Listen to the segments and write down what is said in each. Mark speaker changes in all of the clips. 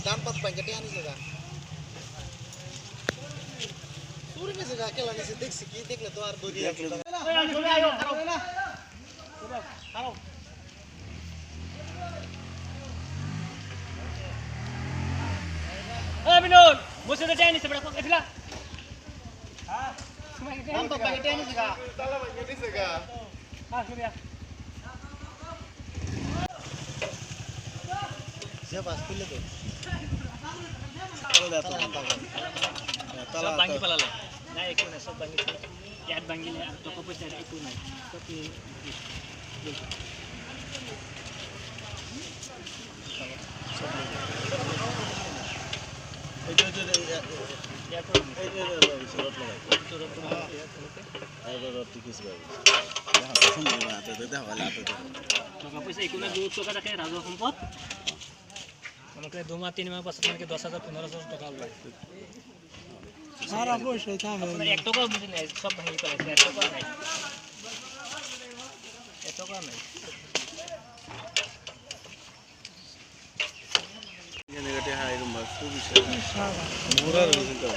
Speaker 1: দান পাত প্যাকেটে আনিছে গা চুরি নিছে গা কেলা নিছে দেখছি কি দেখলে তো আর দড়ি দেখলে
Speaker 2: বিনোদ বসে তো চাই নিছে বড় পকেটলা হ্যাঁ
Speaker 1: দান পাত প্যাকেটে আনিছে গা তালা ভাঙে দিছে গা
Speaker 2: হ্যাঁ শুনিয়া
Speaker 1: সে বাস খুলে দে
Speaker 2: সব ভাঙি পালালে না একটু না সব ভাঙি এক ভাঙিলে আর টাকা পয়সা একটু নাই সব টাকা পয়সা একটু না 2 টাকা রাখে রাজু সম্পদ আমাকে 2 মাস 3 মাস পাছত আমাকে 10,000 15,000 টাকা লাগে
Speaker 3: সারা পয়সা থাকে
Speaker 2: আপনার 1 টাকাও বুঝি নাই সব ভাঙি পালাইছে 1 টাকা নাই 1 টাকা নাই
Speaker 1: নেগেটিভ হাই রুমা খুবই সারা মোরা রয়েছে তো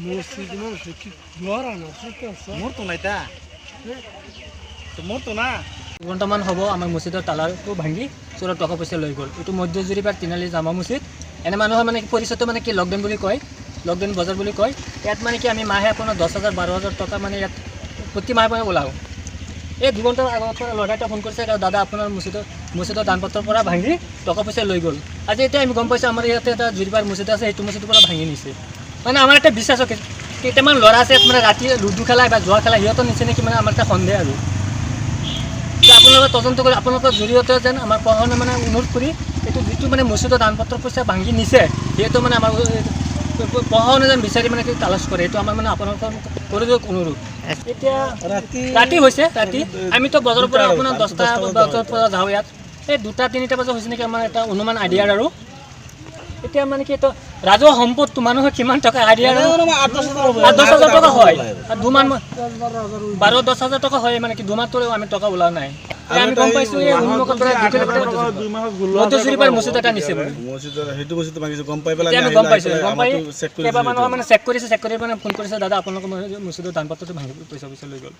Speaker 3: মসজিদ মানুষ কি ঘোরা না
Speaker 1: মোর তো নাই তা তো মোর তো না
Speaker 2: ঘণ্টামান হ'ব আমাৰ মছজিদৰ তালাটো ভাঙি চোৰৰ টকা পইচা লৈ গ'ল এইটো মধ্যজুৰি পাৰ তিনালি জামা মছজিদ এনে মানুহৰ মানে পৰিচয়টো মানে কি লকডাউন বুলি কয় লকডাউন বজাৰ বুলি কয় ইয়াত মানে কি আমি মাহে আপোনাৰ 10,000 12,000 টকা মানে ইয়াত প্ৰতি মাহে মানে ওলাওঁ এই 2 ঘণ্টাৰ আগত ল'ৰাটা ফোন কৰিছে দাদা আপোনাৰ মছজিদৰ দানপত্ৰৰ পৰা ভাঙি টকা পইচা লৈ গ'ল আজি এতিয়া আমি গম পাইছোঁ আমাৰ ইয়াতে এটা জুৰিবাৰ মছজিদ আছে সেইটো মছজিদৰ পৰা ভাঙি নিছে মানে আমাৰ এটা বিশ্বাস কেইটামান ল'ৰা আছে মানে ৰাতি লুডু খেলা বা জুৱা খেলা সিহঁতৰ নিচে নেকি মানে আমাৰ এটা সন্দেহ আৰু আপোনালোকে তদন্ত কৰি আপোনালোকৰ জৰিয়তে যেন আমাৰ প্ৰশাসনে মানে অনুৰোধ কৰি এইটো যিটো মানে মছজিদৰ দানপত্ৰৰ পইচা ভাঙি নিছে সেইটো মানে আমাৰ প্ৰশাসনে যেন বিচাৰি মানে কি তালাচ কৰে এইটো আমাৰ মানে আপোনালোকৰ কৰি দিয়ক অনুৰোধ এতিয়া ৰাতি হৈছে ৰাতি আমিতো বজাৰৰ পৰা আপোনাৰ 10টা বজাৰ পৰা যাওঁ ইয়াত এই 2টা 3টা বজাত হৈছে নেকি আমাৰ এটা অনুমান আইডিয়াৰ আৰু এতিয়া মানে কি এইটো ৰাজহুৱা সম্পদটো মানুহৰ কিমান টকা আইডিয়াৰ 10,000 টকা হয় আৰু 2 মান 12-10,000 টকা হয় মানে কি 2 মাহতও আমি টকা ওলোৱা নাই আমি গম পাইছোঁ এই উন্মুখৰ পৰা 2 কিলোমিটাৰ মধ্যজুৰি পাৰ মছজিদ এটা নিছে বুলি
Speaker 1: মছজিদৰ হেতু মছজিদ ভাঙিছে গম পাই পেলাই
Speaker 2: আমি গম পাইছোঁ গম পাই কেইবা মানুহ মানে চেক কৰি মানে ফোন কৰিছে দাদা আপোনালোকৰ মছজিদৰ দানপত্ৰটো ভাঙি পইচা লৈ গ'ল